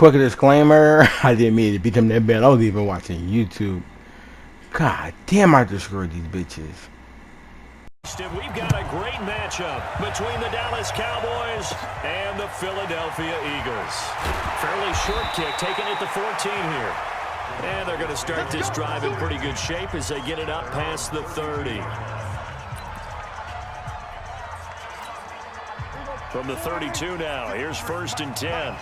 quick disclaimer, I didn't mean to beat them that bad. I was even watching YouTube. God damn, I destroyed these bitches. We've got a great matchup between the Dallas Cowboys and the Philadelphia Eagles. Fairly short kick, taken at the 14 here. And they're going to start this drive in pretty good shape as they get it up past the 30. From the 32 now, here's 1st and 10.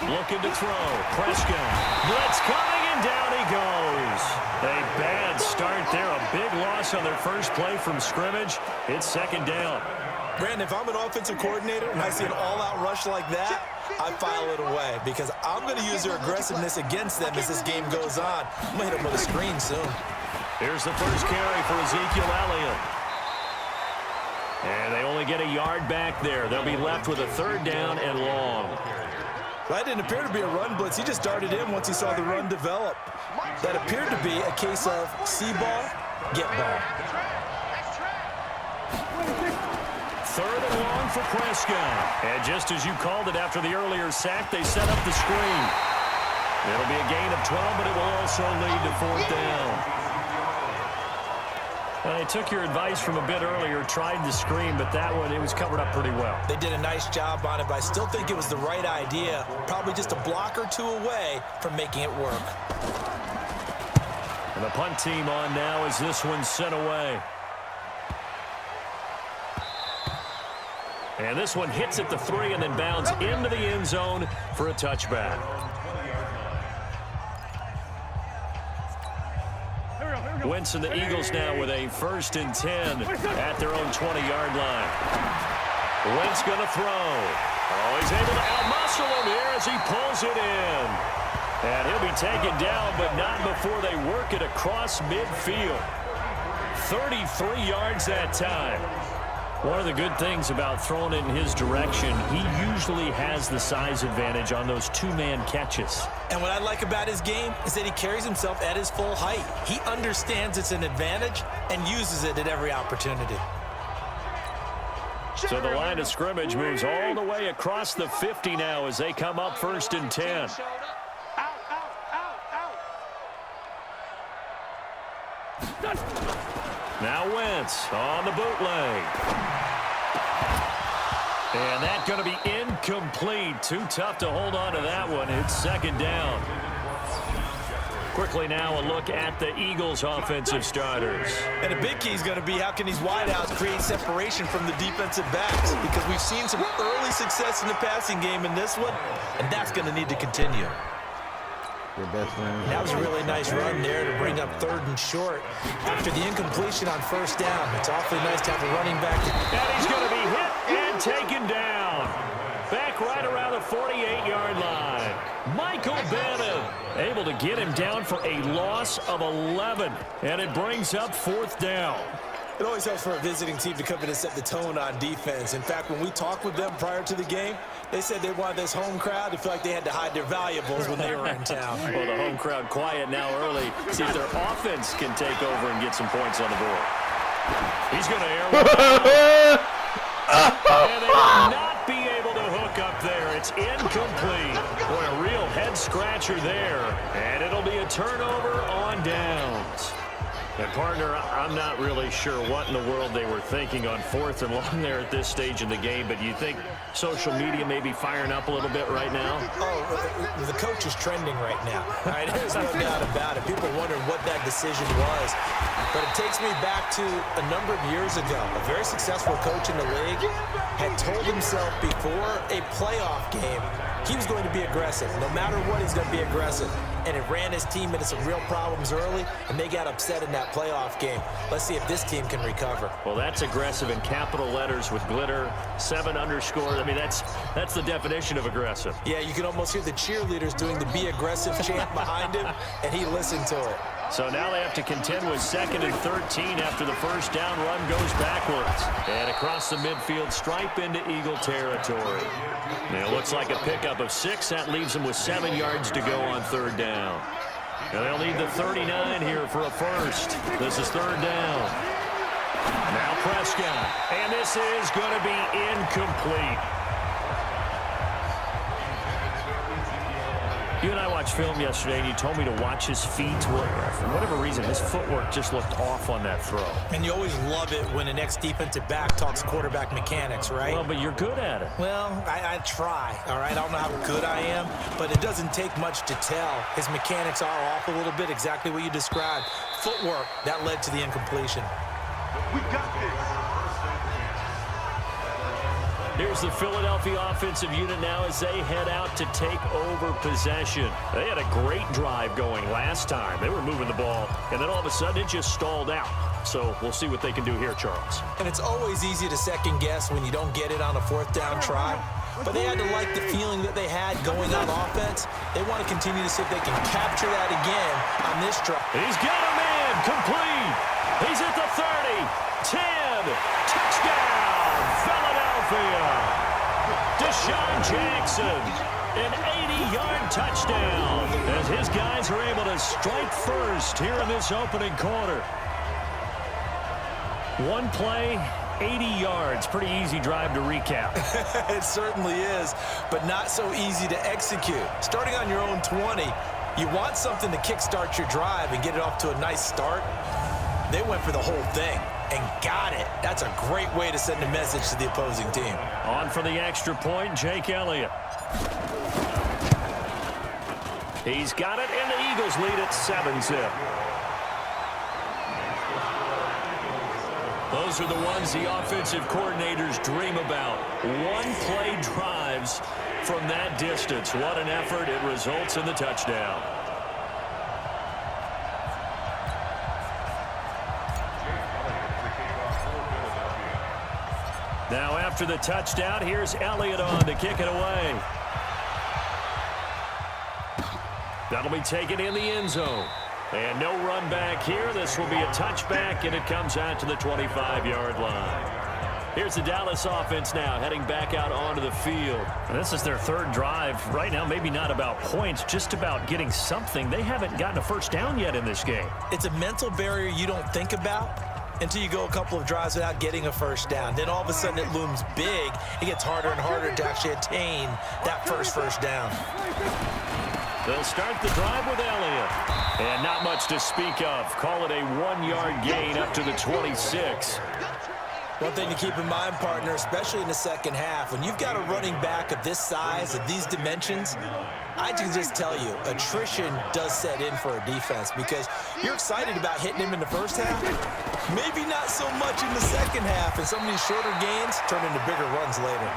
Looking to throw. Prescott. Blitz coming, and down he goes. A bad start there. A big loss on their first play from scrimmage. It's 2nd down. Brandon, if I'm an offensive coordinator and I see an all-out rush like that, I file it away because I'm going to use their aggressiveness against them as this game goes on. I'm going to hit them with a screen soon. Here's the first carry for Ezekiel Elliott. And they only get a yard back there. They'll be left with a 3rd down and long. That didn't appear to be a run blitz. He just darted in once he saw the run develop. That appeared to be a case of see ball, get ball. 3rd and long for Prescott. And just as you called it after the earlier sack, they set up the screen. It'll be a gain of 12, but it will also lead to 4th down. I took your advice from a bit earlier, tried the screen, but that one, it was covered up pretty well. They did a nice job on it, but I still think it was the right idea. Probably just a block or two away from making it work. And the punt team on now as this one's sent away. And this one hits at the 3 and then bounds into the end zone for a touchback. Wentz and the Eagles now with a 1st and 10 at their own 20-yard line. Wentz going to throw. Oh, he's able to outmuscle him here as he pulls it in. And he'll be taken down, but not before they work it across midfield. 33 yards that time. One of the good things about throwing it in his direction, he usually has the size advantage on those 2-man catches. And what I like about his game is that he carries himself at his full height. He understands it's an advantage and uses it at every opportunity. So the line of scrimmage moves all the way across the 50 now as they come up 1st and 10. Now Wentz on the bootleg. And that's going to be incomplete. Too tough to hold on to that one. It's 2nd down. Quickly now a look at the Eagles' offensive starters. And a big key is going to be how can these wideouts create separation from the defensive backs, because we've seen some early success in the passing game in this one, and that's going to need to continue. That was a really nice run there to bring up 3rd and short after the incompletion on 1st down. It's awfully nice to have a running back. And he's going to be hit and taken down. Back right around the 48-yard line. Michael Bennett able to get him down for a loss of 11. And it brings up 4th down. It always helps for a visiting team to come in and set the tone on defense. In fact, when we talked with them prior to the game, they said they wanted this home crowd to feel like they had to hide their valuables when they were in town. Well, the home crowd quiet now early. See if their offense can take over and get some points on the board. He's going to air one out. And they will not be able to hook up there. It's incomplete. Boy, a real head-scratcher there. And it'll be a turnover on downs. And, partner, I'm not really sure what in the world they were thinking on 4th and long there at this stage in the game, but you think social media may be firing up a little bit right now? Oh, the coach is trending right now. Right? There's no doubt about it. People wondering what that decision was. But it takes me back to a number of years ago. A very successful coach in the league had told himself before a playoff game he was going to be aggressive. No matter what, he's going to be aggressive. And it ran his team into some real problems early, and they got upset in that playoff game. Let's see if this team can recover. Well, that's aggressive in capital letters with glitter, 7 underscore. I mean, that's the definition of aggressive. Yeah, you can almost hear the cheerleaders doing the be aggressive chant behind him, and he listened to it. So now they have to contend with 2nd and 13 after the 1st down run goes backwards. And across the midfield stripe into Eagle territory. And it looks like a pickup of 6. That leaves them with 7 yards to go on 3rd down. And they'll need the 39 here for a first. This is 3rd down. Now Prescott. And this is going to be incomplete. You and I watched film yesterday, and you told me to watch his feet. Well, for whatever reason, his footwork just looked off on that throw. And you always love it when the next defensive back talks quarterback mechanics, right? Well, but you're good at it. Well, I try, all right? I don't know how good I am, but it doesn't take much to tell. His mechanics are off a little bit, exactly what you described. Footwork, that led to the incompletion. We got this. Here's the Philadelphia offensive unit now as they head out to take over possession. They had a great drive going last time. They were moving the ball, and then all of a sudden it just stalled out. So we'll see what they can do here, Charles. And it's always easy to second guess when you don't get it on a fourth down try. But they had to like the feeling that they had going on offense. They want to continue to see if they can capture that again on this drive. He's got a man complete. He's at the 30, 10, touchdown, Philadelphia. Deshaun Jackson, an 80-yard touchdown as his guys are able to strike first here in this opening quarter. One play, 80 yards. Pretty easy drive to recap. It certainly is, but not so easy to execute. Starting on your own 20, you want something to kickstart your drive and get it off to a nice start. They went for the whole thing and got it. That's a great way to send a message to the opposing team. On for the extra point, Jake Elliott. He's got it, and the Eagles lead at 7-zip. Those are the ones the offensive coordinators dream about. One-play drives from that distance. What an effort. It results in the touchdown. Now after the touchdown, here's Elliott on to kick it away. That'll be taken in the end zone. And no run back here. This will be a touchback, and it comes out to the 25-yard line. Here's the Dallas offense now heading back out onto the field. And this is their third drive. Right now, maybe not about points, just about getting something. They haven't gotten a first down yet in this game. It's a mental barrier you don't think about until you go a couple of drives without getting a first down. Then all of a sudden it looms big. It gets harder and harder to actually attain that first down. They'll start the drive with Elliott. And not much to speak of. Call it a 1-yard gain up to the 26. One thing to keep in mind, partner, especially in the second half, when you've got a running back of this size, of these dimensions, I can just tell you, attrition does set in for a defense because you're excited about hitting him in the first half. Maybe not so much in the second half, and some of these shorter gains turn into bigger runs later.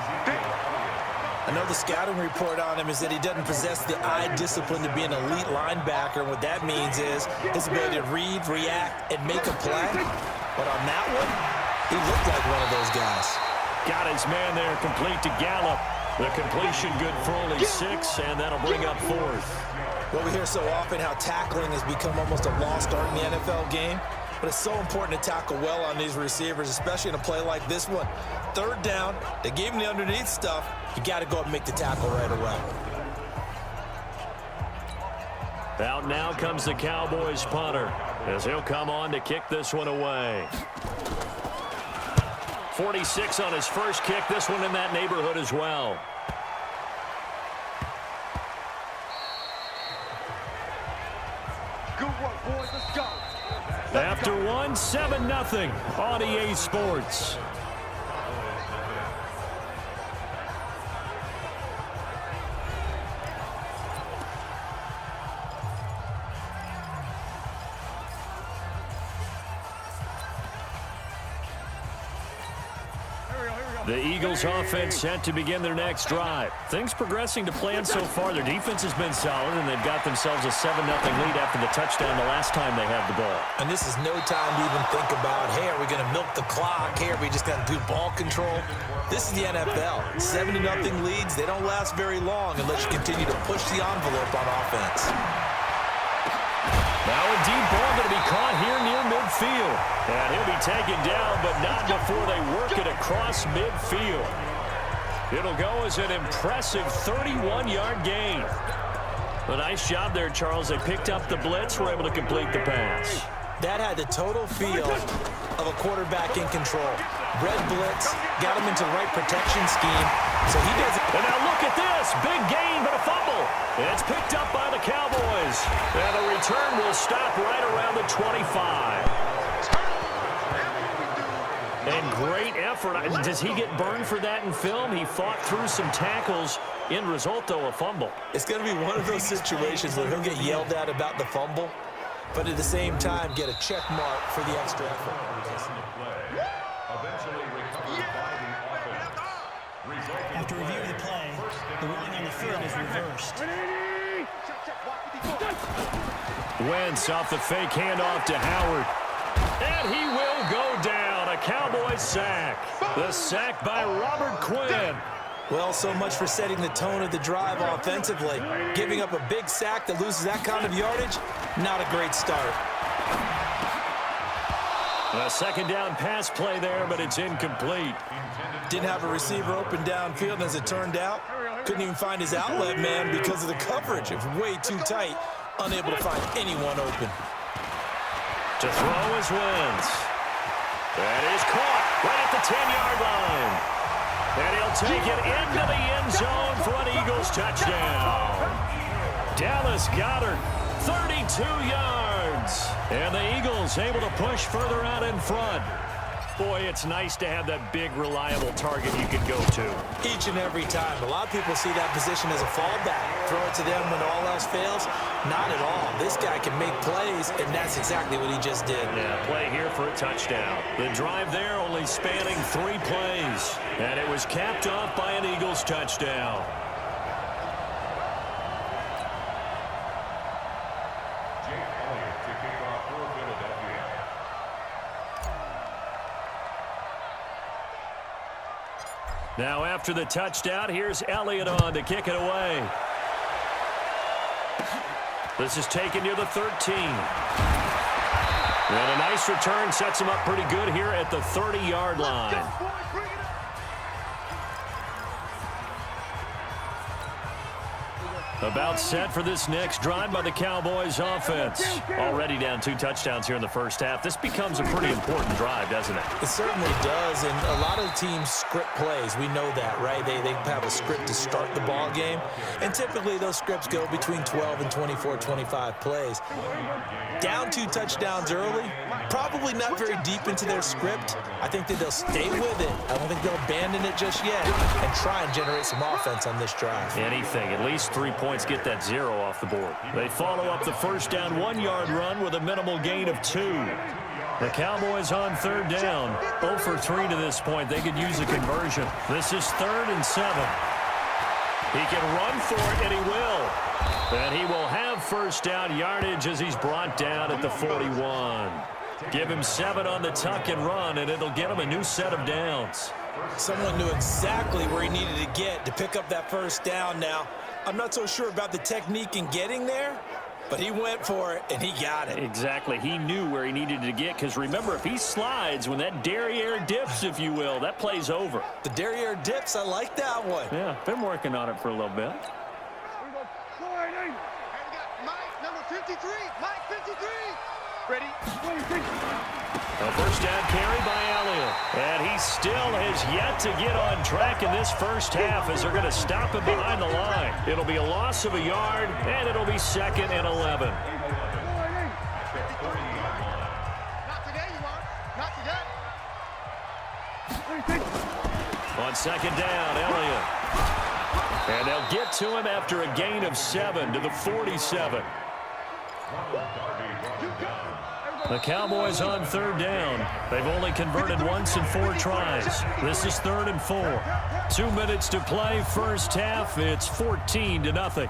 Another scouting report on him is that he doesn't possess the eye discipline to be an elite linebacker. What that means is his ability to read, react, and make a play. But on that one, he looked like one of those guys. Got his man there, complete to Gallup. The completion good for only 6, and that'll bring up 4th. Well, we hear so often how tackling has become almost a lost art in the NFL game. But it's so important to tackle well on these receivers, especially in a play like this one. Third down, they gave him the underneath stuff. You got to go up and make the tackle right away. Out now comes the Cowboys punter as he'll come on to kick this one away. 46 on his first kick. This one in that neighborhood as well. Good work, boys. Let's go. After one, 7-0 on EA Sports. The Eagles offense set to begin their next drive. Things progressing to plan so far. Their defense has been solid, and they've got themselves a 7-0 lead after the touchdown the last time they had the ball. And this is no time to even think about, hey, are we going to milk the clock? Hey, are we just going to do ball control? This is the NFL. 7-0 leads, they don't last very long unless you continue to push the envelope on offense. Now a deep ball going to be caught here near midfield. And he'll be taken down, but not before they work it across midfield. It'll go as an impressive 31-yard gain. A nice job there, Charles. They picked up the blitz, were able to complete the pass. That had the total feel of a quarterback in control. Red blitz, got him into the right protection scheme, so he doesn't. And now look at this. Big gain, but a fumble. It's picked up by the Cowboys. And the return will stop right around the 25. And great effort. Does he get burned for that in film? He fought through some tackles. End result, though, a fumble. It's going to be one of those situations where he'll get yelled at about the fumble, but at the same time get a check mark for the extra effort. After reviewing the play, the ruling on the field is reversed. Wentz off the fake handoff to Howard. And he will go down. A Cowboys sack. The sack by Robert Quinn. Well, so much for setting the tone of the drive offensively. Giving up a big sack that loses that kind of yardage, not a great start. A second down pass play there, but it's incomplete. Didn't have a receiver open downfield, and as it turned out, couldn't even find his outlet man because of the coverage. It was way too tight, unable to find anyone open. To throw is Wentz. That is caught right at the 10-yard line. And he'll take it into the end zone for an Eagles touchdown. Dallas Goedert, 32 yards. And the Eagles able to push further out in front. Boy, it's nice to have that big, reliable target you can go to. Each and every time. A lot of people see that position as a fallback. Throw it to them when all else fails. Not at all. This guy can make plays, and that's exactly what he just did. Yeah, play here for a touchdown. The drive there only spanning 3 plays. And it was capped off by an Eagles touchdown. Now after the touchdown, here's Elliott on to kick it away. This is taken near the 13. And a nice return sets him up pretty good here at the 30-yard line. About set for this next drive by the Cowboys offense. Already down 2 touchdowns here in the first half. This becomes a pretty important drive, doesn't it? It certainly does, and a lot of teams script plays. We know that, right? They have a script to start the ball game, and typically those scripts go between 12 and 24, 25 plays. Down 2 touchdowns early, probably not very deep into their script. I think that they'll stay with it. I don't think they'll abandon it just yet and try and generate some offense on this drive. Anything, at least 3 points. Get that 0 off the board. They follow up the first down 1-yard run with a minimal gain of 2. The Cowboys on 3rd down. 0 for 3 to this point. They could use a conversion. This is 3rd and 7. He can run for it, and he will. And he will have first down yardage as he's brought down at the 41. Give him 7 on the tuck and run, and it'll get him a new set of downs. Someone knew exactly where he needed to get to pick up that first down now. I'm not so sure about the technique in getting there, but he went for it, and he got it. Exactly. He knew where he needed to get, because remember, if he slides, when that derriere dips, if you will, that play's over. The derriere dips, I like that one. Yeah, been working on it for a little bit. Mike, number 53. Mike, 53. Ready? A first down carry by Elliott. And he still has yet to get on track in this first half as they're going to stop him behind the line. It'll be a loss of a yard, and it'll be 2nd and 11. Not today, you are. Not today. On 2nd down, Elliott. And they'll get to him after a gain of 7 to the 47. The Cowboys on 3rd down. They've only converted once in 4 tries. This is 3rd and 4. 2 minutes to play, first half. It's 14-0.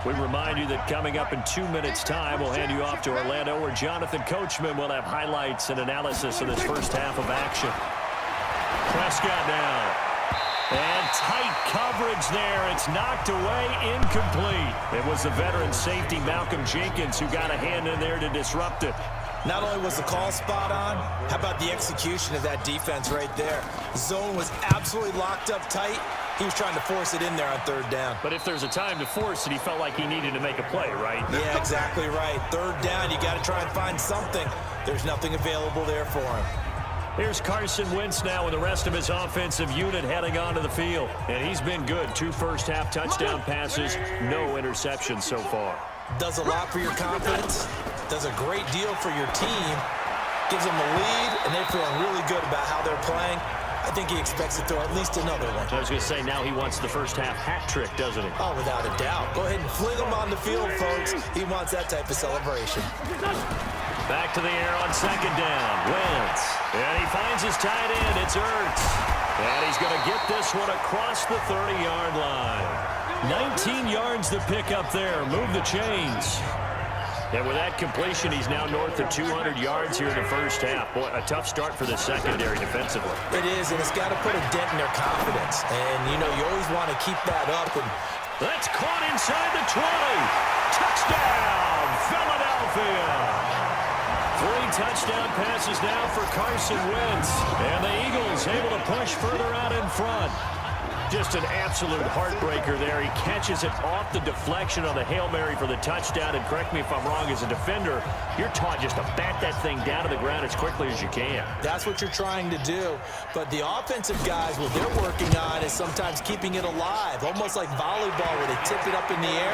We remind you that coming up in 2 minutes' time, we'll hand you off to Orlando, where Jonathan Coachman will have highlights and analysis of this first half of action. Prescott now. And tight coverage there. It's knocked away, incomplete. It was the veteran safety Malcolm Jenkins who got a hand in there to disrupt it. Not only was the call spot on, how about the execution of that defense right there? Zone was absolutely locked up tight. He was trying to force it in there on 3rd down. But if there's a time to force it, he felt like he needed to make a play, right? Yeah, exactly right. 3rd down, you got to try and find something. There's nothing available there for him. Here's Carson Wentz now with the rest of his offensive unit heading onto the field. And he's been good. 2 first-half touchdown passes, no interceptions so far. Does a lot for your confidence. Does a great deal for your team. Gives them a lead, and they're feeling really good about how they're playing. I think he expects to throw at least another one. I was going to say, now he wants the first-half hat trick, doesn't he? Oh, without a doubt. Go ahead and fling him on the field, folks. He wants that type of celebration. Back to the air on second down. Wentz. And he finds his tight end. It's Ertz. And he's going to get this one across the 30-yard line. 19 yards to pick up there. Move the chains. And with that completion, he's now north of 200 yards here in the first half. Boy, a tough start for the secondary defensively. It is, and it's got to put a dent in their confidence. And, you know, you always want to keep that up. And that's caught inside the 20. Touchdown, Philadelphia. 3 touchdown passes now for Carson Wentz. And the Eagles able to push further out in front. Just an absolute heartbreaker there. He catches it off the deflection on the Hail Mary for the touchdown. And correct me if I'm wrong, as a defender, you're taught just to bat that thing down to the ground as quickly as you can. That's what you're trying to do. But the offensive guys, what they're working on is sometimes keeping it alive, almost like volleyball where they tip it up in the air,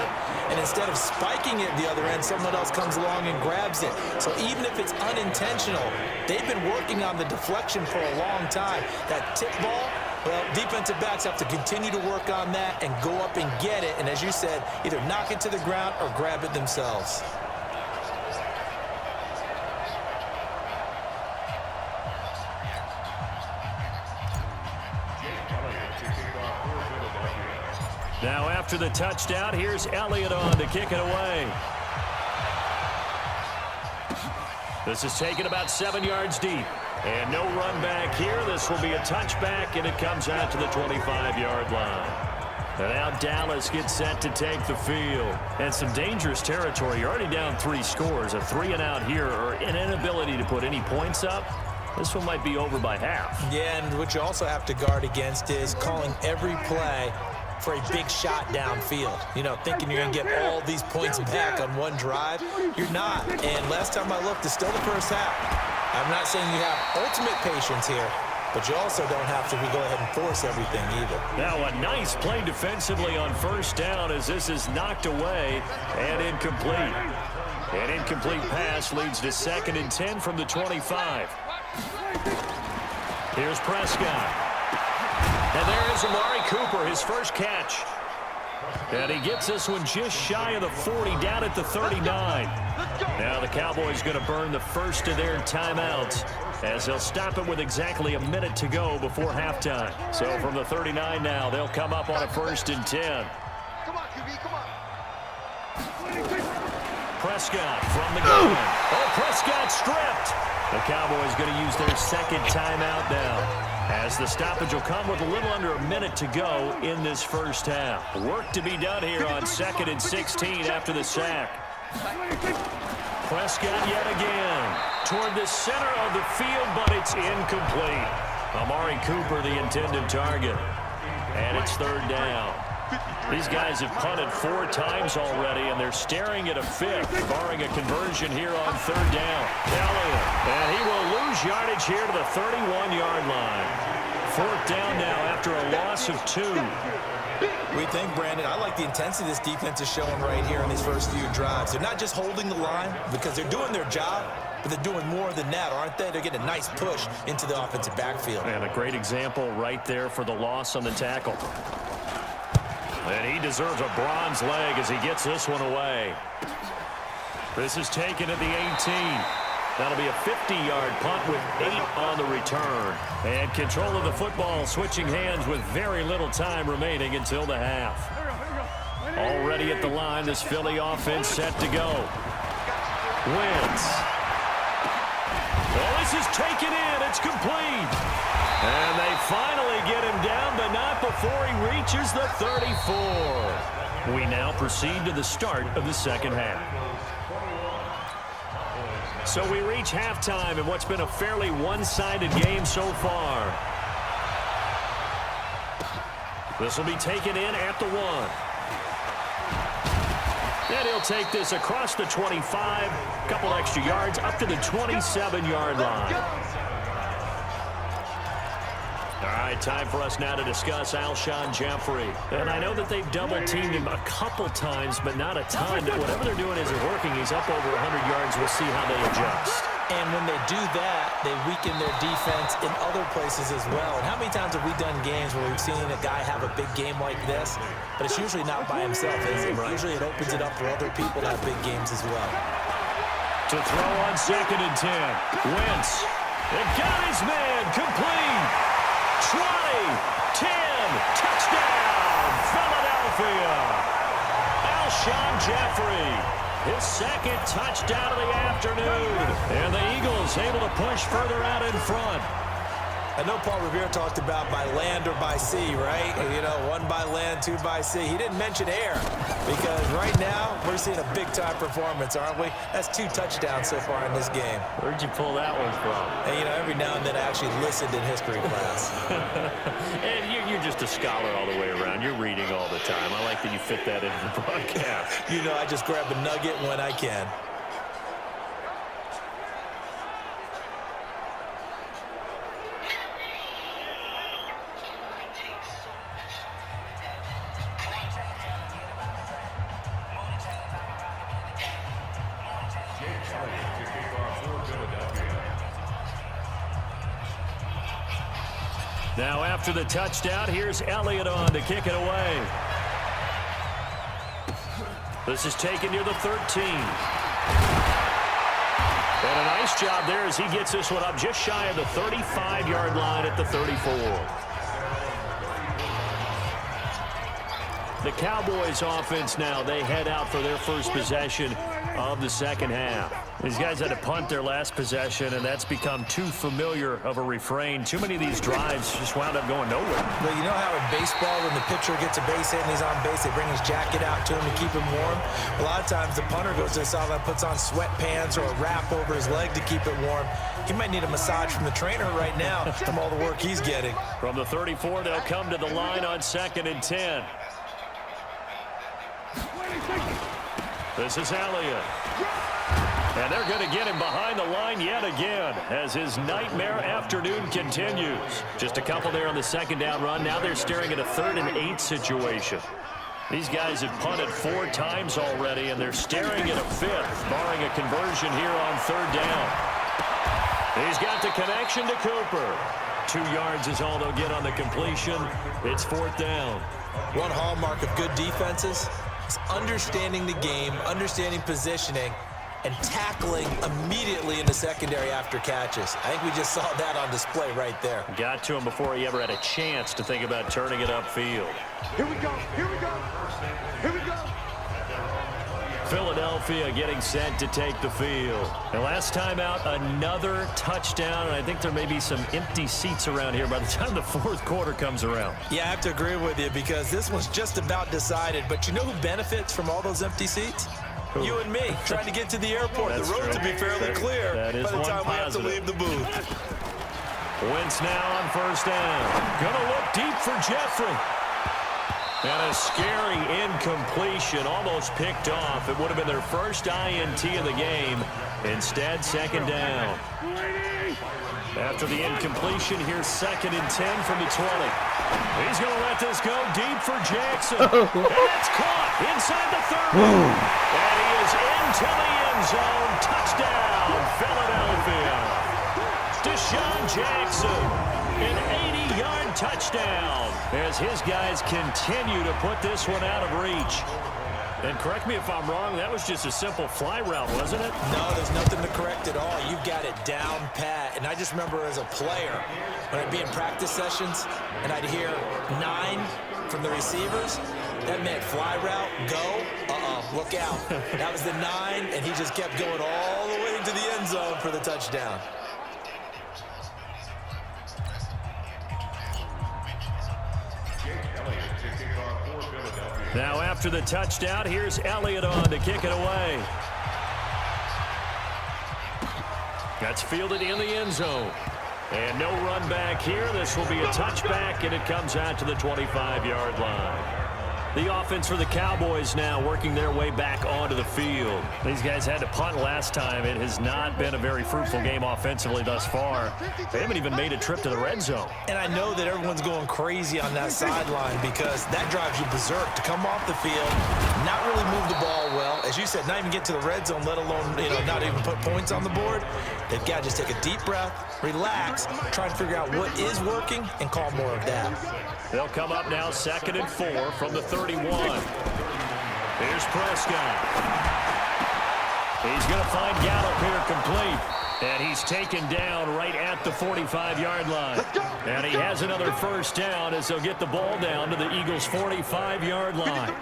and instead of spiking it the other end, someone else comes along and grabs it. So even if it's unintentional, they've been working on the deflection for a long time. That tip ball, well, defensive backs have to continue to work on that and go up and get it. And as you said, either knock it to the ground or grab it themselves. Now after the touchdown, here's Elliott on to kick it away. This is taken about 7 yards deep. And no run back here. This will be a touchback, and it comes out to the 25-yard line. And now Dallas gets set to take the field. And some dangerous territory. You're already down 3 scores. A 3-and-out here, or an inability to put any points up. This one might be over by half. Yeah, and what you also have to guard against is calling every play for a big shot downfield. You know, thinking you're going to get all these points back on one drive. You're not. And last time I looked, it's still the first half. I'm not saying you have ultimate patience here, but you also don't have to go ahead and force everything either. Now a nice play defensively on first down as this is knocked away and incomplete. An incomplete pass leads to 2nd and 10 from the 25. Here's Prescott. And there is Amari Cooper, his first catch. And he gets this one just shy of the 40, down at the 39. Now the Cowboys going to burn the first of their timeouts as they'll stop it with exactly a minute to go before halftime. So from the 39 now, they'll come up on a 1st and 10. Come on, QB, come on. Prescott from the gun. Oh, Prescott stripped. The Cowboys going to use their 2nd timeout now, as the stoppage will come with a little under a minute to go in this first half. Work to be done here on 2nd and 16 after the sack. Prescott yet again toward the center of the field, but it's incomplete. Amari Cooper, the intended target. And it's 3rd down. These guys have punted 4 times already, and they're staring at a 5th, barring a conversion here on 3rd down. Elliott, and he will lose yardage here to the 31-yard line. 4th down now after a loss of 2. We think, Brandon, I like the intensity this defense is showing right here in these first few drives. They're not just holding the line because they're doing their job, but they're doing more than that, aren't they? They're getting a nice push into the offensive backfield. And a great example right there for the loss on the tackle. And he deserves a bronze leg as he gets this one away. This is taken at the 18. That'll be a 50-yard punt with 8 on the return. And control of the football switching hands with very little time remaining until the half. Already at the line, this Philly offense set to go. Wentz. Well, this is taken in. It's complete. And they finally get him down, but not before he reaches the 34. We now proceed to the start of the second half. So we reach halftime in what's been a fairly one-sided game so far. This will be taken in at the 1. And he'll take this across the 25, couple extra yards, up to the 27-yard line. All right, time for us now to discuss Alshon Jeffrey. And I know that they've double-teamed him a couple times, but not a ton. Whatever they're doing isn't working. He's up over 100 yards. We'll see how they adjust. And when they do that, they weaken their defense in other places as well. And how many times have we done games where we've seen a guy have a big game like this, but it's usually not by himself, is it? Right. Usually it opens it up for other people to have big games as well. To throw on 2nd and 10. Wentz. It got his man complete. 20, 10, touchdown, Philadelphia. Alshon Jeffrey, his 2nd touchdown of the afternoon. And the Eagles able to push further out in front. I know Paul Revere talked about by land or by sea, right? You know, 1 by land, 2 by sea. He didn't mention air because right now we're seeing a big-time performance, aren't we? That's 2 touchdowns so far in this game. Where'd you pull that one from? And, you know, every now and then I actually listened in history class. And you're just a scholar all the way around. You're reading all the time. I like that you fit that into the broadcast. You know, I just grab a nugget when I can. Now after the touchdown, here's Elliott on to kick it away. This is taken near the 13. And a nice job there as he gets this one up just shy of the 35-yard line at the 34. The Cowboys offense now, they head out for their first possession of the second half. These guys had to punt their last possession, and that's become too familiar of a refrain. Too many of these drives just wound up going nowhere. Well, you know how in baseball, when the pitcher gets a base hit and he's on base, they bring his jacket out to him to keep him warm? A lot of times the punter goes to the sideline, puts on sweatpants or a wrap over his leg to keep it warm. He might need a massage from the trainer right now from all the work he's getting. From the 34, they'll come to the line on 2nd and 10. This is Elliott. And they're going to get him behind the line yet again as his nightmare afternoon continues. Just a couple there on the 2nd down run. Now they're staring at a 3rd and 8 situation. These guys have punted 4 times already, and they're staring at a 5th, barring a conversion here on 3rd down. He's got the connection to Cooper. 2 yards is all they'll get on the completion. It's 4th down. One hallmark of good defenses is understanding the game, understanding positioning, and tackling immediately in the secondary after catches. I think we just saw that on display right there. Got to him before he ever had a chance to think about turning it upfield. Here we go. Here we go. Here we go. Philadelphia getting set to take the field. And last time out, another touchdown, and I think there may be some empty seats around here by the time the 4th quarter comes around. Yeah, I have to agree with you because this one's just about decided. But you know who benefits from all those empty seats? Who? You and me, trying to get to the airport. The roads will be fairly clear by the time we have to leave the booth. Wentz now on 1st down. Gonna look deep for Jeffrey. And a scary incompletion, almost picked off. It would have been their first INT of the game. Instead, 2nd down. After the incompletion, here's 2nd and 10 from the 20. He's going to let this go deep for Jackson. And it's caught inside the 30. And he is into the end zone. Touchdown, Philadelphia. Deshaun Jackson, an 80-yard touchdown as his guys continue to put this one out of reach. And correct me if I'm wrong, that was just a simple fly route, wasn't it? No, there's nothing to correct at all. You've got it down pat. And I just remember as a player, when I'd be in practice sessions and I'd hear 9 from the receivers, that meant fly route, go, look out. That was the 9, and he just kept going all the way into the end zone for the touchdown. Now after the touchdown, here's Elliott on to kick it away. That's fielded in the end zone. And no run back here. This will be a touchback, and it comes out to the 25-yard line. The offense for the Cowboys now working their way back onto the field. These guys had to punt last time. It has not been a very fruitful game offensively thus far. They haven't even made a trip to the red zone. And I know that everyone's going crazy on that sideline because that drives you berserk to come off the field, not really move the ball well. As you said, not even get to the red zone, let alone, not even put points on the board. They've got to just take a deep breath, relax, try and figure out what is working and call more of that. They'll come up now 2nd and 4 from the 31. Here's Prescott. He's going to find Gallup here complete. And he's taken down right at the 45-yard line. And he has another first down as they'll get the ball down to the Eagles' 45-yard line.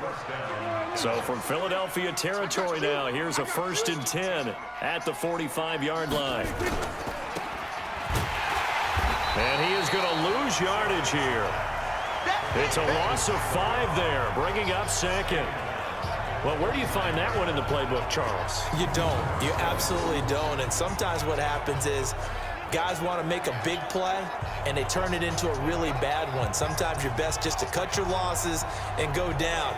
So from Philadelphia territory now, here's a 1st and 10 at the 45-yard line. And he is going to lose yardage here. It's a loss of 5 there, bringing up 2nd. Well, where do you find that one in the playbook, Charles? You don't. You absolutely don't. And sometimes what happens is guys want to make a big play, and they turn it into a really bad one. Sometimes you're best just to cut your losses and go down.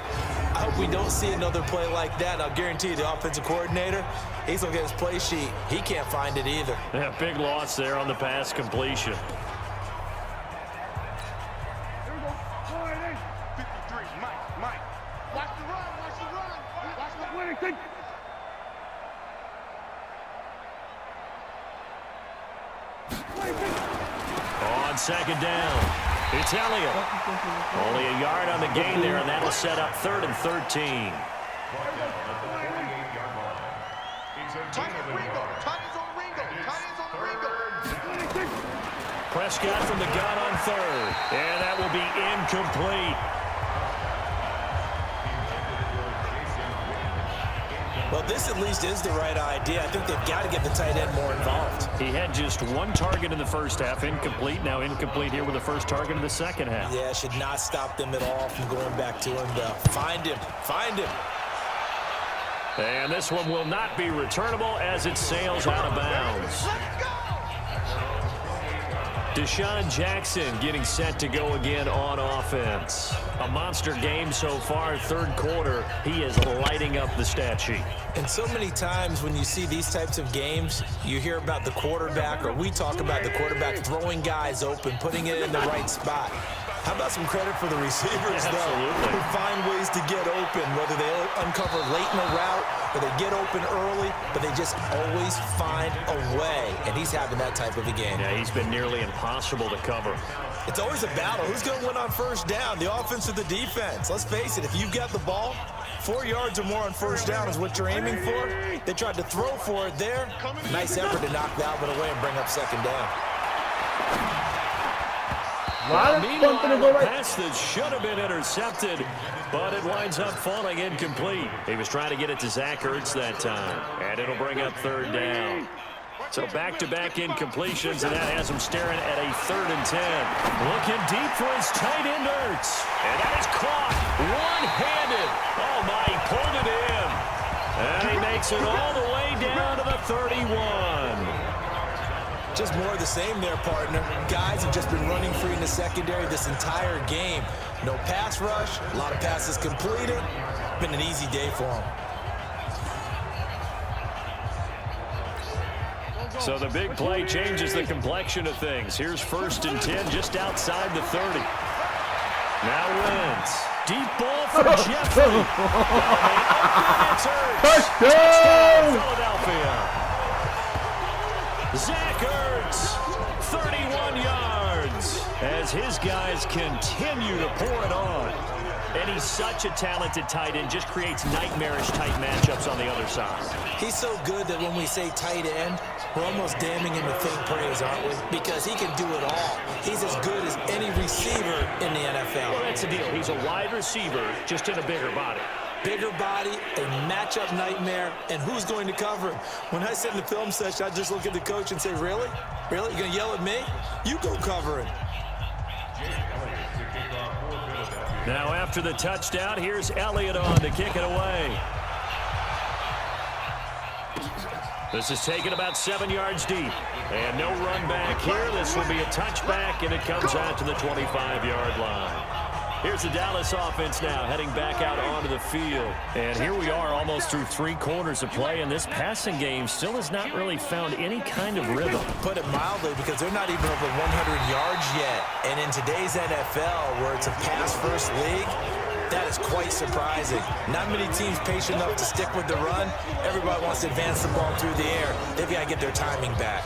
I hope we don't see another play like that. I'll guarantee you the offensive coordinator, he's going to get his play sheet. He can't find it either. Yeah, big loss there on the pass completion. On 2nd down, it's Elliott. Only a yard on the gain there, and that'll set up 3rd and 13. Prescott from the gun on 3rd, and that will be incomplete. Well, this at least is the right idea. I think they've got to get the tight end more involved. He had just 1 target in the first half, incomplete. Now incomplete here with the first target in the second half. Yeah, should not stop them at all from going back to him, though. Find him. Find him. And this one will not be returnable as it sails out of bounds. Deshaun Jackson getting set to go again on offense. A monster game so far, 3rd quarter. He is lighting up the stat sheet. And so many times when you see these types of games, you hear about the quarterback, or we talk about the quarterback throwing guys open, putting it in the right spot. How about some credit for the receivers, though, who find ways to get open, whether they uncover late in the route or they get open early, but they just always find a way. And he's having that type of a game. Yeah, he's been nearly impossible to cover. It's always a battle. Who's going to win on first down, the offense or the defense? Let's face it, if you've got the ball, 4 yards or more on first down is what you're aiming for. They tried to throw for it there. Nice effort to knock that one away and bring up 2nd down. Meanwhile, a pass that should have been intercepted, but it winds up falling incomplete. He was trying to get it to Zach Ertz that time, and it'll bring up 3rd down. So back-to-back incompletions, and that has him staring at a 3rd and 10. Looking deep for his tight end, Ertz. And that is caught one-handed. Oh, my, he pulled it in. And he makes it all the way down to the 31. Just more of the same there, partner. Guys have just been running free in the secondary this entire game. No pass rush, a lot of passes completed. Been an easy day for them. So the big play changes the complexion of things. Here's 1st and 10 just outside the 30. Now Wentz. Deep ball for Jeffrey. Touchdown, Philadelphia. Zach Ertz, 31 yards, as his guys continue to pour it on. And he's such a talented tight end, just creates nightmarish-type matchups on the other side. He's so good that when we say tight end, we're almost damning him with faint praise, aren't we? Because he can do it all. He's as good as any receiver in the NFL. Well, that's the deal. He's a wide receiver, just in a bigger body. Bigger body, a matchup nightmare, and who's going to cover him? When I sit in the film session, I just look at the coach and say, really? Really? You're going to yell at me? You go cover him. Now after the touchdown, here's Elliott on to kick it away. This is taken about 7 yards deep. And no run back here. This will be a touchback, and it comes out to the 25-yard line. Here's the Dallas offense now heading back out onto the field. And here we are almost through 3 quarters of play, and this passing game still has not really found any kind of rhythm. Put it mildly, because they're not even over 100 yards yet. And in today's NFL, where it's a pass-first league, that is quite surprising. Not many teams patient enough to stick with the run. Everybody wants to advance the ball through the air. They've got to get their timing back.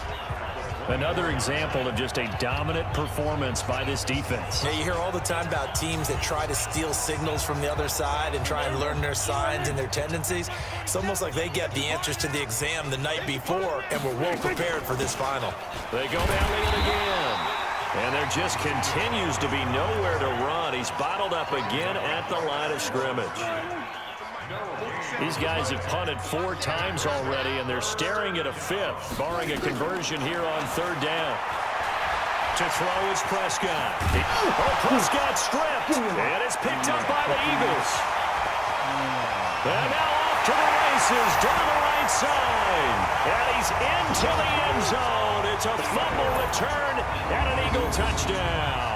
Another example of just a dominant performance by this defense. Yeah, you hear all the time about teams that try to steal signals from the other side and try and learn their signs and their tendencies. It's almost like they get the answers to the exam the night before and were well prepared for this final. They go down again. And there just continues to be nowhere to run. He's bottled up again at the line of scrimmage. These guys have punted 4 times already, and they're staring at a 5th, barring a conversion here on 3rd down. To throw is Prescott. Prescott stripped, and it's picked up by the Eagles. And now off to the races down the right side. And he's into the end zone. It's a fumble return and an Eagle touchdown.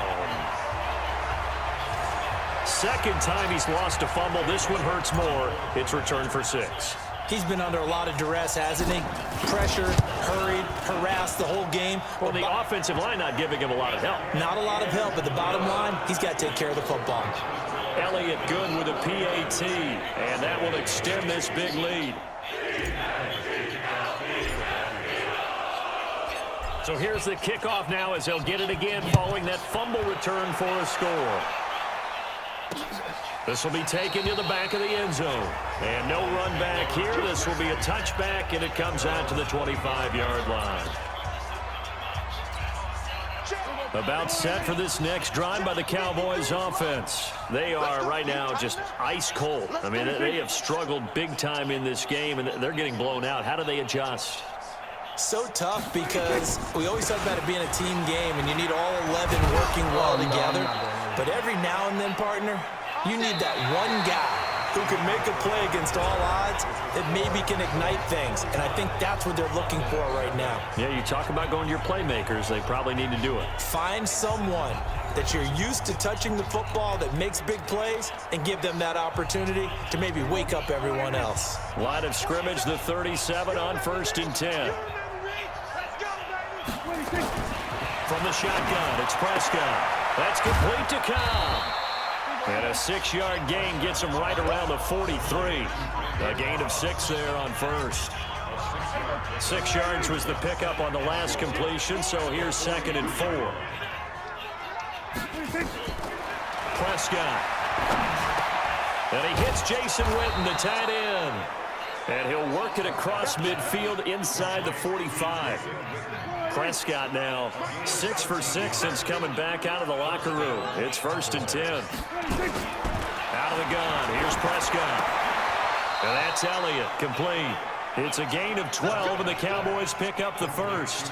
Second time he's lost a fumble. This one hurts more. It's returned for 6. He's been under a lot of duress, hasn't he? Pressured, hurried, harassed the whole game. Well, the offensive line not giving him a lot of help. Not a lot of help, but the bottom line, he's got to take care of the football. Elliott good with a PAT, and that will extend this big lead. So here's the kickoff now as they'll get it again following that fumble return for a score. This will be taken to the back of the end zone. And no run back here. This will be a touchback, and it comes out to the 25-yard line. About set for this next drive by the Cowboys offense. They are right now just ice cold. I mean, they have struggled big time in this game, and they're getting blown out. How do they adjust? So tough, because we always talk about it being a team game, and you need all 11 working well together. But every now and then, partner, you need that one guy who can make a play against all odds that maybe can ignite things. And I think that's what they're looking for right now. Yeah, you talk about going to your playmakers. They probably need to do it. Find someone that you're used to touching the football that makes big plays and give them that opportunity to maybe wake up everyone else. Line of scrimmage, the 37 on 1st and 10. From the shotgun, it's Prescott. That's complete to Cobb. And a 6-yard gain gets him right around the 43. A gain of 6 there on 1st. 6 yards was the pickup on the last completion, so here's 2nd and 4. Prescott. And he hits Jason Witten, the tight end. And he'll work it across midfield inside the 45. Prescott now 6 for 6 since coming back out of the locker room. It's 1st and 10. Out of the gun, here's Prescott. And that's Elliott, complete. It's a gain of 12, and the Cowboys pick up the 1st.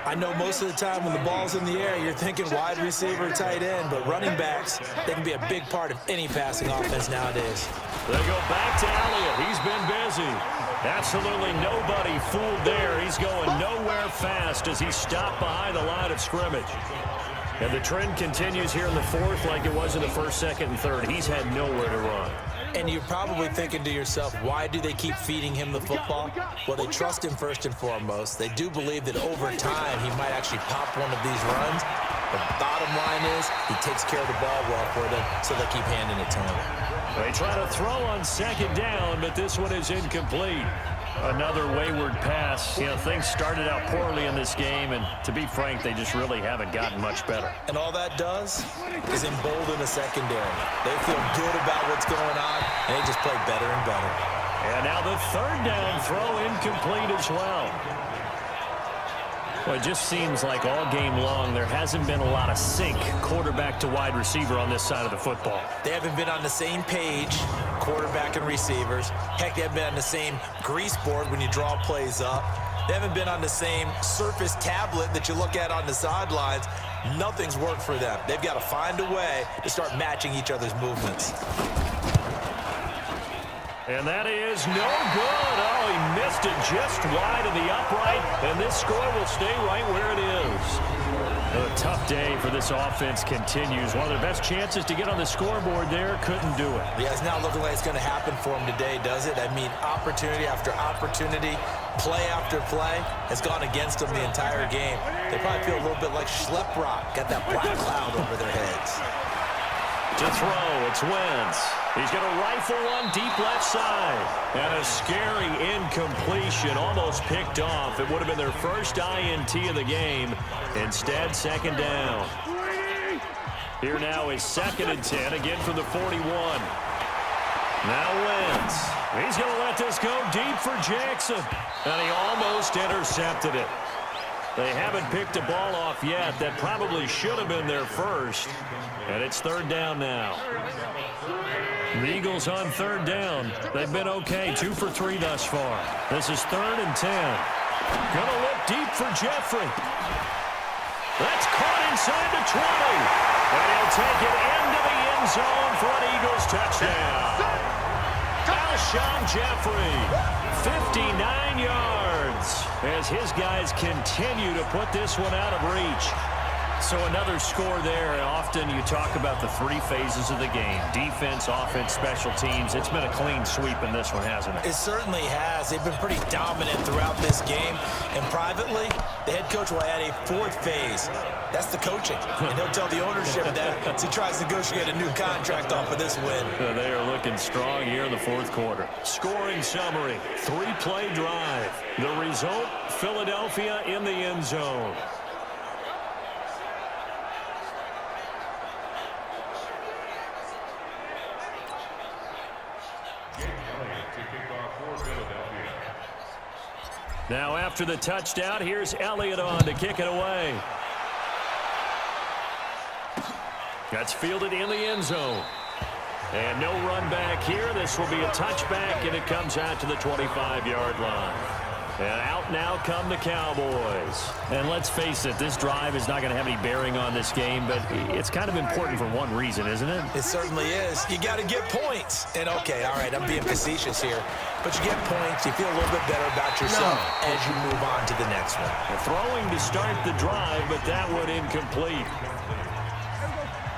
I know most of the time when the ball's in the air, you're thinking wide receiver, tight end, but running backs, they can be a big part of any passing offense nowadays. They go back to Elliott. He's been busy. Absolutely nobody fooled there. He's going nowhere fast as he's stopped behind the line of scrimmage. And the trend continues here in the 4th like it was in the 1st, 2nd, and 3rd. He's had nowhere to run. And you're probably thinking to yourself, why do they keep feeding him the football? Well, they trust him first and foremost. They do believe that over time he might actually pop one of these runs. The bottom line is he takes care of the ball well for them, so they keep handing it to him. They try to throw on 2nd down, but this one is incomplete. Another wayward pass. You know, things started out poorly in this game, and to be frank, they just really haven't gotten much better. And all that does is embolden the secondary. They feel good about what's going on, and they just play better and better. And now the 3rd down throw incomplete as well. Well, it just seems like all game long there hasn't been a lot of sync quarterback to wide receiver on this side of the football. They haven't been on the same page, quarterback and receivers. Heck, they haven't been on the same grease board when you draw plays up. They haven't been on the same surface tablet that you look at on the sidelines. Nothing's worked for them. They've got to find a way to start matching each other's movements. And that is no good. Oh, he missed it just wide of the upright, and this score will stay right where it is. A tough day for this offense continues. One of their best chances to get on the scoreboard there, couldn't do it. Yeah, it's not looking like it's going to happen for them today, does it? I mean, opportunity after opportunity, play after play has gone against them the entire game. They probably feel a little bit like Schlepp-Rock, got that black cloud over their heads. To throw, it's Wentz. He's going to rifle one deep left side. And a scary incompletion, almost picked off. It would have been their first INT of the game. Instead, second down. Here now is 2nd and 10, again from the 41. Now Wentz. He's going to let this go deep for Jackson. And he almost intercepted it. They haven't picked a ball off yet. That probably should have been their first. And it's 3rd down now. The Eagles on 3rd down. They've been okay, 2 for 3 thus far. This is 3rd and 10. Gonna look deep for Jeffrey. That's caught inside the 20. And he'll take it into the end zone for an Eagles touchdown. Alshon Jeffrey, 59 yards, as his guys continue to put this one out of reach. So another score there. Often you talk about the 3 phases of the game: defense, offense, special teams. It's been a clean sweep in this one, hasn't it? It certainly has. They've been pretty dominant throughout this game. And privately, the head coach will add a 4th phase. That's the coaching. And he'll tell the ownership that as he tries to negotiate a new contract off of this win. They are looking strong here in the 4th quarter. Scoring summary, 3-play drive. The result, Philadelphia in the end zone. Now after the touchdown, here's Elliott on to kick it away. That's fielded in the end zone. And no run back here. This will be a touchback, and it comes out to the 25-yard line. And out now come the Cowboys. And let's face it, this drive is not going to have any bearing on this game, but it's kind of important for one reason, isn't it? It certainly is. You got to get points. And, okay, all right, I'm being facetious here. But you get points, you feel a little bit better about yourself as you move on to the next one. Throwing to start the drive, but that one incomplete.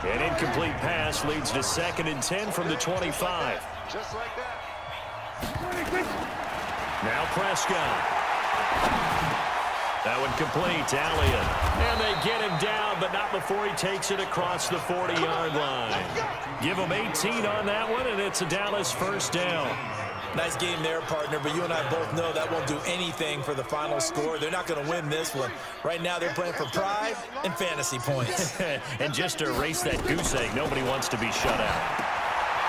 An incomplete pass leads to 2nd and 10 from the 25. Just like that. Now Prescott. That one complete. Elliott. And they get him down, but not before he takes it across the 40-yard line. Give him 18 on that one, and it's a Dallas 1st down. Nice game there, partner, but you and I both know that won't do anything for the final score. They're not going to win this one. Right now they're playing for pride and fantasy points. And just to erase that goose egg, nobody wants to be shut out.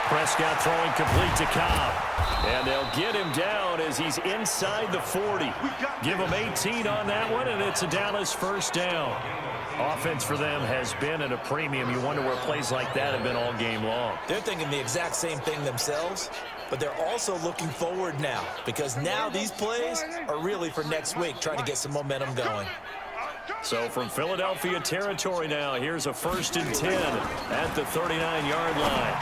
Prescott throwing complete to Cobb. And they'll get him down as he's inside the 40. Give him 18 on that one, and it's a Dallas 1st down. Offense for them has been at a premium. You wonder where plays like that have been all game long. They're thinking the exact same thing themselves, but they're also looking forward now, because now these plays are really for next week, trying to get some momentum going. So from Philadelphia territory now, here's a 1st and 10 at the 39-yard line.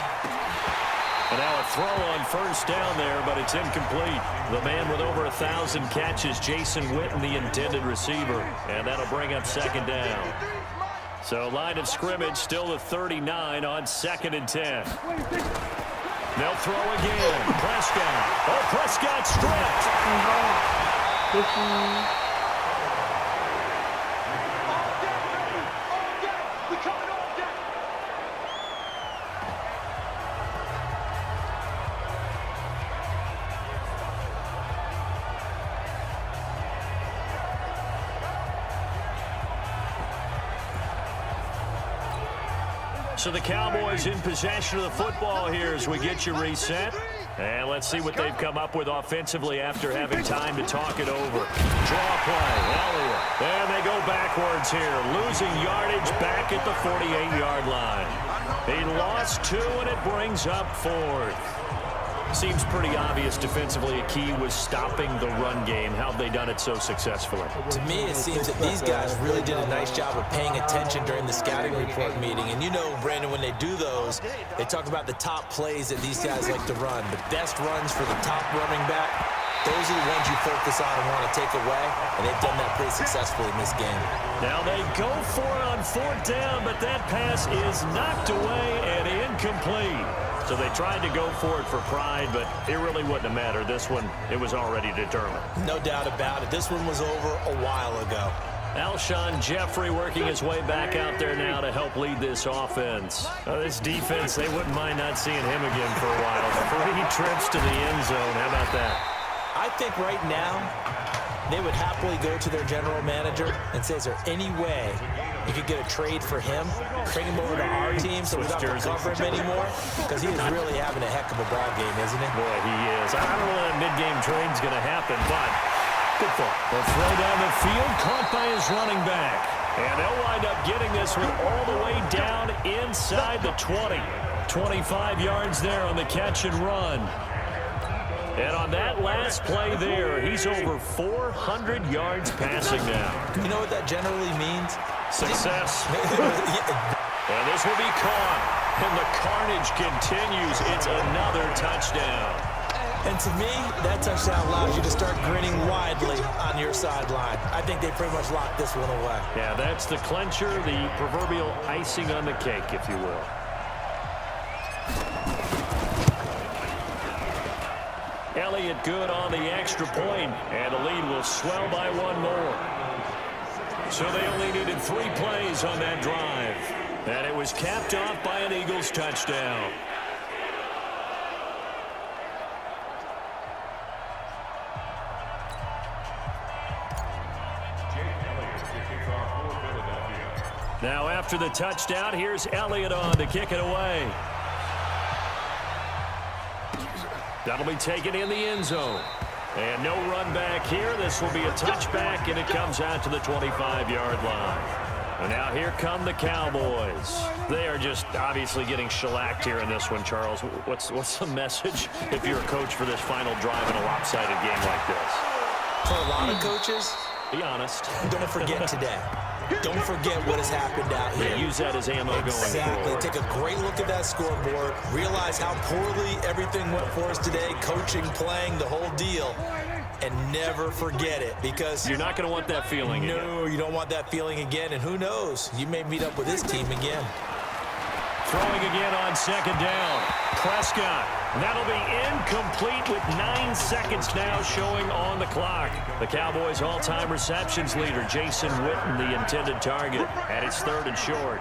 And now a throw on 1st down there, but it's incomplete. The man with over 1,000 catches, Jason Witten, the intended receiver. And that'll bring up 2nd down. So line of scrimmage still the 39 on 2nd and 10. They'll throw again. Prescott. Oh, Prescott stripped. So the Cowboys in possession of the football here as we get you reset. And let's see what they've come up with offensively after having time to talk it over. Draw play, Elliott. And they go backwards here, losing yardage back at the 48-yard line. He lost 2, and it brings up 4th. Seems pretty obvious defensively a key was stopping the run game. How have they done it so successfully? To me, it seems that these guys really did a nice job of paying attention during the scouting report meeting. And you know, Brandon, when they do those, they talk about the top plays that these guys like to run. The best runs for the top running back, those are the ones you focus on and want to take away, and they've done that pretty successfully in this game. Now they go for it on 4th down, but that pass is knocked away and incomplete. So they tried to go for it for pride, but it really wouldn't have mattered. This one, it was already determined. No doubt about it. This one was over a while ago. Alshon Jeffrey working his way back out there now to help lead this offense. This defense, they wouldn't mind not seeing him again for a while. 3 trips to the end zone. How about that? I think right now they would happily go to their general manager and say, is there any way you could get a trade for him, bring him over to our team so we don't have to cover him anymore? Because he is really having a heck of a ball game, isn't he? Boy, he is. I don't know when that mid-game trade's going to happen, but good thought. They'll throw down the field, caught by his running back. And they'll wind up getting this one all the way down inside the 20. 25 yards there on the catch and run. And on that last play there, he's over 400 yards passing now. You know what that generally means? Success. And this will be caught. And the carnage continues. It's another touchdown. And to me, that touchdown allows you to start grinning widely on your sideline. I think they pretty much locked this one away. Yeah, that's the clincher, the proverbial icing on the cake, if you will. Elliott good on the extra point, and the lead will swell by 1 more. So they only needed 3 plays on that drive. And it was capped off by an Eagles touchdown. Now after the touchdown, here's Elliott on to kick it away. That'll be taken in the end zone. And no run back here. This will be a touchback, and it comes out to the 25-yard line. And now here come the Cowboys. They are just obviously getting shellacked here in this one, Charles. What's the message if you're a coach for this final drive in a lopsided game like this? For a lot of coaches, be honest. Don't forget today. Don't forget what has happened out here. Yeah, use that as ammo going forward. Take a great look at that scoreboard. Realize how poorly everything went for us today. Coaching, playing, the whole deal. And never forget it, because you're not going to want that feeling again. No, you don't want that feeling again. And who knows? You may meet up with this team again. Throwing again on 2nd down. Prescott. That'll be incomplete with 9 seconds now showing on the clock. The Cowboys' all-time receptions leader, Jason Witten, the intended target. And it's 3rd and short.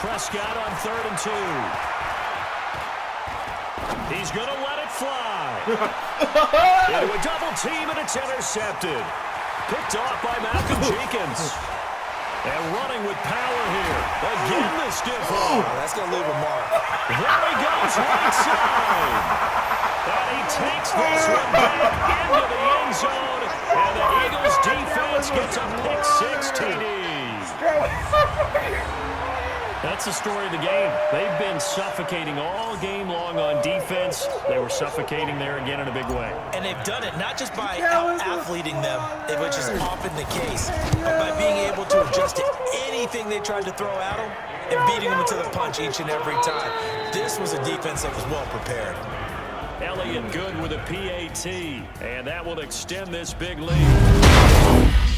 Prescott on 3rd and 2. He's going to let it fly. Into a double team, and it's intercepted. Picked off by Malcolm Jenkins. And running with power here. Again, the stiff arm. That's going to leave a mark. There he goes, right side. And he takes this one back into the end zone. And the Eagles defense gets a pick-6 TD. That's the story of the game. They've been suffocating all game long on defense. They were suffocating there again in a big way. And they've done it not just by out-athleting them, which is often the case, but by being able to adjust to anything they tried to throw at them and beating them to the punch each and every time. This was a defense that was well prepared. Elliott good with a PAT, and that will extend this big lead.